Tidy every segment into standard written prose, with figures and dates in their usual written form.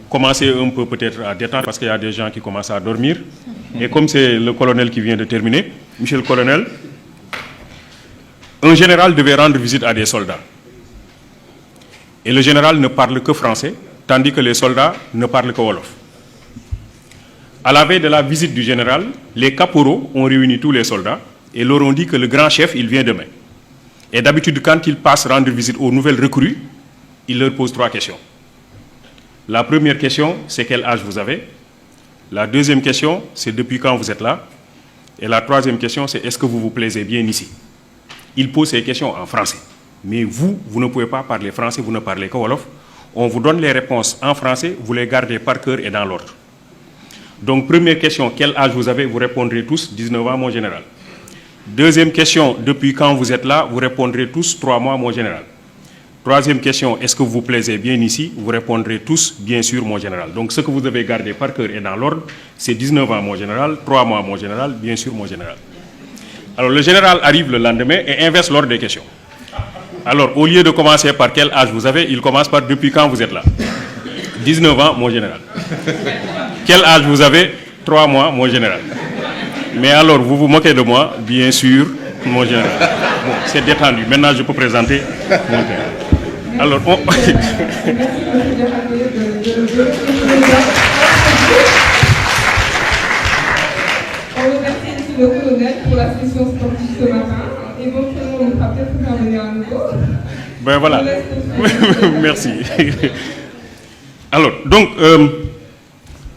Commencer un peu peut-être à détendre parce qu'il y a des gens qui commencent à dormir. Et comme c'est le colonel qui vient de terminer, monsieur le colonel, un général devait rendre visite à des soldats. Et le général ne parle que français, tandis que les soldats ne parlent que wolof. À la veille de la visite du général, les caporaux ont réuni tous les soldats et leur ont dit que le grand chef, il vient demain. Et d'habitude, quand ils passent rendre visite aux nouvelles recrues, il leur pose 3 questions. La première question, c'est quel âge vous avez? La deuxième question, c'est depuis quand vous êtes là? Et la troisième question, c'est est-ce que vous vous plaisez bien ici? Il pose ces questions en français. Mais vous ne pouvez pas parler français, vous ne parlez que wolof. On vous donne les réponses en français, vous les gardez par cœur et dans l'ordre. Donc, première question, quel âge vous avez? Vous répondrez tous 19 ans, mon général. Deuxième question, depuis quand vous êtes là? Vous répondrez tous 3 mois, mon général. Troisième question, est-ce que vous vous plaisez bien ici? Vous répondrez tous, bien sûr, mon général. Donc, ce que vous devez garder par cœur et dans l'ordre, c'est 19 ans, mon général, 3 mois, mon général, bien sûr, mon général. Alors, le général arrive le lendemain et inverse l'ordre des questions. Alors, au lieu de commencer par quel âge vous avez, il commence par depuis quand vous êtes là? 19 ans, mon général. Quel âge vous avez? 3 mois, mon général. Mais alors, vous vous moquez de moi? Bien sûr, mon général. Bon, c'est détendu. Maintenant, je peux présenter mon père. Alors, on... On remercie le colonel pour la session sportive ce matin. Éventuellement, on pourra peut-être intervenir à nouveau. Ben voilà. Merci. Alors, donc,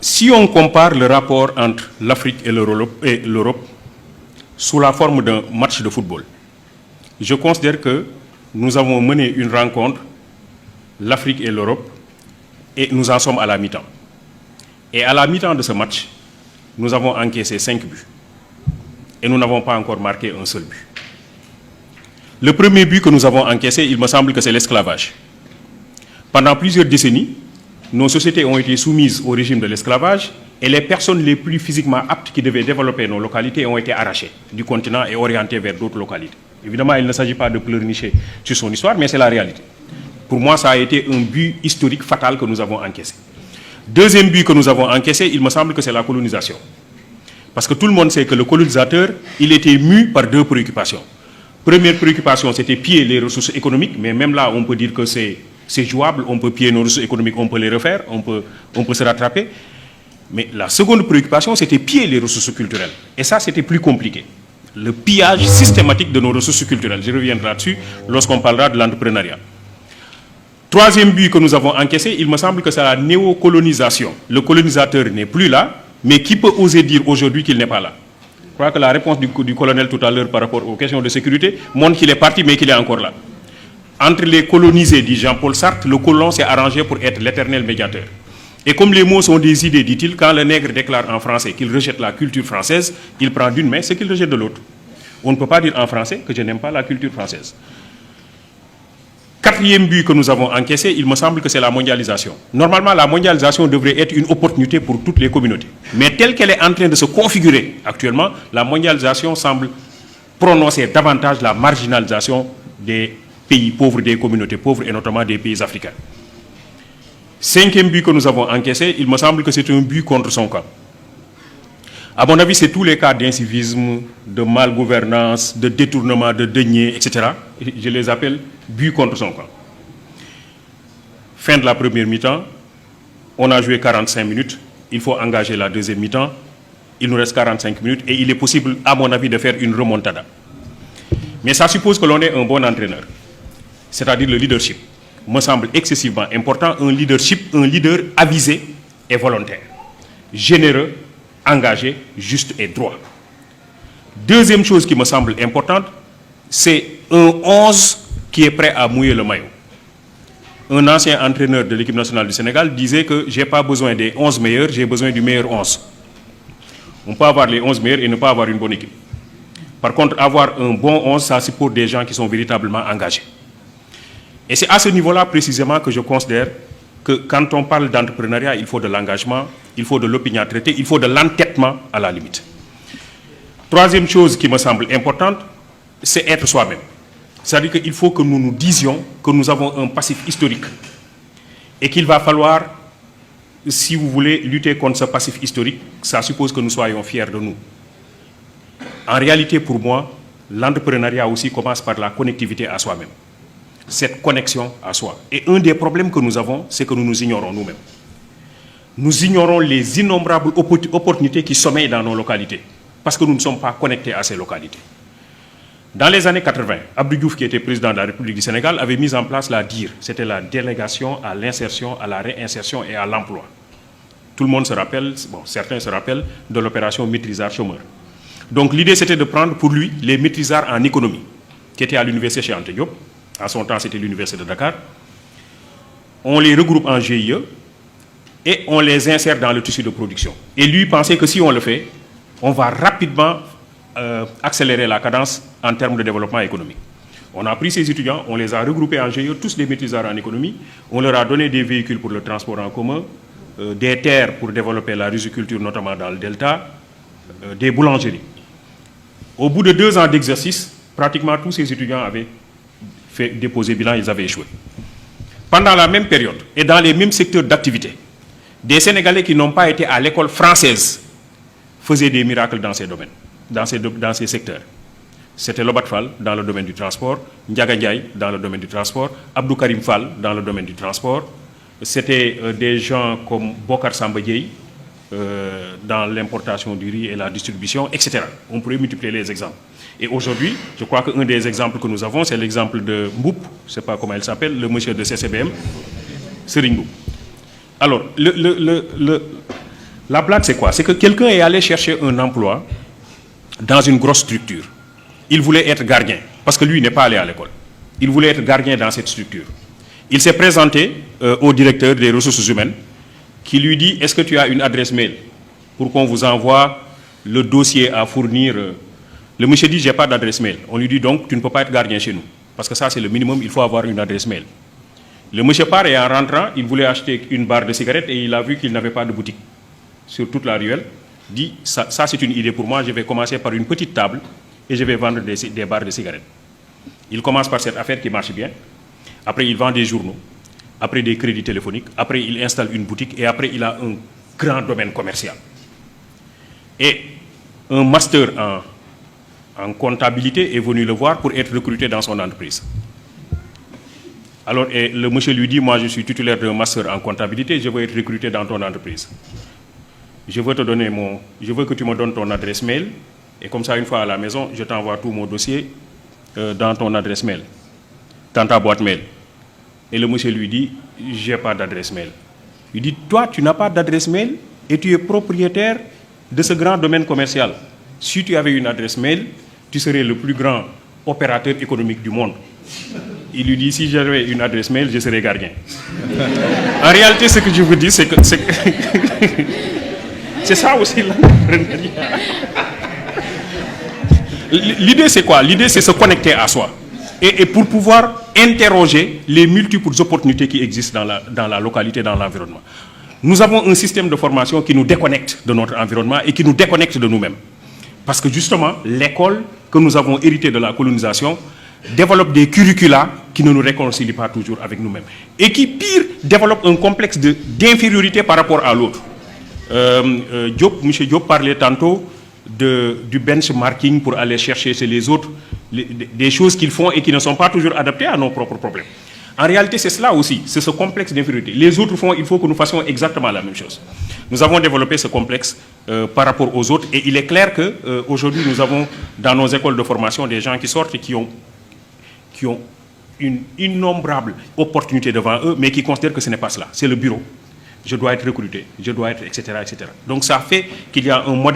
si on compare le rapport entre l'Afrique et l'Europe sous la forme d'un match de football, je considère que nous avons mené une rencontre, l'Afrique et l'Europe, et nous en sommes à la mi-temps. Et à la mi-temps de ce match, nous avons encaissé 5 buts. Et nous n'avons pas encore marqué un seul but. Le premier but que nous avons encaissé, il me semble que c'est l'esclavage. Pendant plusieurs décennies, nos sociétés ont été soumises au régime de l'esclavage et les personnes les plus physiquement aptes qui devaient développer nos localités ont été arrachées du continent et orientées vers d'autres localités. Évidemment, il ne s'agit pas de pleurnicher sur son histoire, mais c'est la réalité. Pour moi, ça a été un but historique fatal que nous avons encaissé. Deuxième but que nous avons encaissé, il me semble que c'est la colonisation. Parce que tout le monde sait que le colonisateur, il était mu par 2 préoccupations. Première préoccupation, c'était piller les ressources économiques, mais même là, on peut dire que c'est jouable, on peut piller nos ressources économiques, on peut les refaire, on peut se rattraper. Mais la seconde préoccupation, c'était piller les ressources culturelles. Et ça, c'était plus compliqué. Le pillage systématique de nos ressources culturelles. Je reviendrai là-dessus lorsqu'on parlera de l'entrepreneuriat. Troisième but que nous avons encaissé, il me semble que c'est la néocolonisation. Le colonisateur n'est plus là, mais qui peut oser dire aujourd'hui qu'il n'est pas là? Je crois que la réponse du colonel tout à l'heure par rapport aux questions de sécurité montre qu'il est parti, mais qu'il est encore là. Entre les colonisés, dit Jean-Paul Sartre, le colon s'est arrangé pour être l'éternel médiateur. Et comme les mots sont des idées, dit-il, quand le nègre déclare en français qu'il rejette la culture française, il prend d'une main ce qu'il rejette de l'autre. On ne peut pas dire en français que je n'aime pas la culture française. Quatrième but que nous avons encaissé, il me semble que c'est la mondialisation. Normalement, la mondialisation devrait être une opportunité pour toutes les communautés. Mais telle qu'elle est en train de se configurer actuellement, la mondialisation semble prononcer davantage la marginalisation des pays pauvres, des communautés pauvres et notamment des pays africains. Cinquième but que nous avons encaissé, il me semble que c'est un but contre son camp. À mon avis, c'est tous les cas d'incivisme, de malgouvernance, de détournement, de deniers, etc. Je les appelle buts contre son camp. Fin de la première mi-temps, on a joué 45 minutes, il faut engager la deuxième mi-temps, il nous reste 45 minutes et il est possible, à mon avis, de faire une remontada. Mais ça suppose que l'on est un bon entraîneur, c'est-à-dire le leadership. Me semble excessivement important, un leader avisé et volontaire, généreux, engagé, juste et droit. Deuxième chose qui me semble importante, c'est un 11 qui est prêt à mouiller le maillot. Un ancien entraîneur de l'équipe nationale du Sénégal disait que je n'ai pas besoin des 11 meilleurs, j'ai besoin du meilleur 11. On peut avoir les 11 meilleurs et ne pas avoir une bonne équipe. Par contre, avoir un bon 11, ça c'est pour des gens qui sont véritablement engagés. Et c'est à ce niveau-là précisément que je considère que quand on parle d'entrepreneuriat, il faut de l'engagement, il faut de l'opinion traitée, il faut de l'entêtement à la limite. Troisième chose qui me semble importante, c'est être soi-même. C'est-à-dire qu'il faut que nous nous disions que nous avons un passif historique et qu'il va falloir si vous voulez lutter contre ce passif historique, ça suppose que nous soyons fiers de nous. En réalité, pour moi, l'entrepreneuriat aussi commence par la connectivité à soi-même. Cette connexion à soi. Et un des problèmes que nous avons, c'est que nous nous ignorons nous-mêmes. Nous ignorons les innombrables opportunités qui sommeillent dans nos localités, parce que nous ne sommes pas connectés à ces localités. Dans les années 80, Abdou Diouf, qui était président de la République du Sénégal, avait mis en place la DIR. C'était la délégation à l'insertion, à la réinsertion et à l'emploi. Tout le monde se rappelle, bon, certains se rappellent de l'opération maîtrisard chômeur. Donc l'idée, c'était de prendre pour lui les maîtrisards en économie, qui étaient à l'université chez Anta Diop. En son temps, c'était l'université de Dakar. On les regroupe en GIE et on les insère dans le tissu de production. Et lui pensait que si on le fait, on va rapidement accélérer la cadence en termes de développement économique. On a pris ces étudiants, on les a regroupés en GIE, tous les maîtrisards en économie. On leur a donné des véhicules pour le transport en commun, des terres pour développer la riziculture, notamment dans le delta, des boulangeries. Au bout de 2 ans d'exercice, pratiquement tous ces étudiants avaient fait déposer bilan, ils avaient échoué. Pendant la même période et dans les mêmes secteurs d'activité, des Sénégalais qui n'ont pas été à l'école française faisaient des miracles dans ces domaines, dans ces secteurs. C'était Lobat Fall dans le domaine du transport, Ndiaga Ndiaye dans le domaine du transport, Abdou Karim Fall dans le domaine du transport. C'était des gens comme Bokar Samba Dièye dans l'importation du riz et la distribution, etc. On pourrait multiplier les exemples. Et aujourd'hui, je crois qu'un des exemples que nous avons, c'est l'exemple de Mboup, je ne sais pas comment elle s'appelle, le monsieur de CCBM, Serigne Mboup. Alors, la blague, c'est quoi? C'est que quelqu'un est allé chercher un emploi dans une grosse structure. Il voulait être gardien, parce que lui n'est pas allé à l'école. Il voulait être gardien dans cette structure. Il s'est présenté au directeur des ressources humaines, qui lui dit, est-ce que tu as une adresse mail pour qu'on vous envoie le dossier à fournir? Le monsieur dit, je n'ai pas d'adresse mail. On lui dit donc, tu ne peux pas être gardien chez nous. Parce que ça, c'est le minimum, il faut avoir une adresse mail. Le monsieur part et en rentrant, il voulait acheter une barre de cigarettes et il a vu qu'il n'avait pas de boutique sur toute la ruelle. Il dit, ça c'est une idée pour moi, je vais commencer par une petite table et je vais vendre des barres de cigarettes. Il commence par cette affaire qui marche bien. Après, il vend des journaux. Après, des crédits téléphoniques. Après, il installe une boutique. Et après, il a un grand domaine commercial. Et un master en comptabilité est venu le voir pour être recruté dans son entreprise. Alors, et le monsieur lui dit, moi, je suis titulaire d'un master en comptabilité, je veux être recruté dans ton entreprise. Je veux que tu me donnes ton adresse mail. Et comme ça, une fois à la maison, je t'envoie tout mon dossier dans ton adresse mail, dans ta boîte mail. Et le monsieur lui dit, je n'ai pas d'adresse mail. Il dit, toi, tu n'as pas d'adresse mail et tu es propriétaire de ce grand domaine commercial. Si tu avais une adresse mail, tu serais le plus grand opérateur économique du monde. Il lui dit, si j'avais une adresse mail, je serais gardien. En réalité, ce que je vous dis, c'est que c'est ça aussi l'entrepreneuriat. L'idée, c'est quoi? L'idée, c'est se connecter à soi. Et pour pouvoir interroger les multiples opportunités qui existent dans la localité, dans l'environnement. Nous avons un système de formation qui nous déconnecte de notre environnement et qui nous déconnecte de nous-mêmes. Parce que justement, l'école que nous avons héritée de la colonisation développe des curricula qui ne nous réconcilient pas toujours avec nous-mêmes. Et qui, pire, développe un complexe d'infériorité par rapport à l'autre. M. Diop parlait tantôt du benchmarking pour aller chercher chez les autres des choses qu'ils font et qui ne sont pas toujours adaptées à nos propres problèmes. En réalité, c'est cela aussi, c'est ce complexe d'infériorité. Les autres font, il faut que nous fassions exactement la même chose. Nous avons développé ce complexe par rapport aux autres et il est clair qu'aujourd'hui, nous avons dans nos écoles de formation des gens qui sortent et qui ont une innombrable opportunité devant eux, mais qui considèrent que ce n'est pas cela. C'est le bureau. Je dois être recruté, je dois être, etc., etc. Donc ça fait qu'il y a un modèle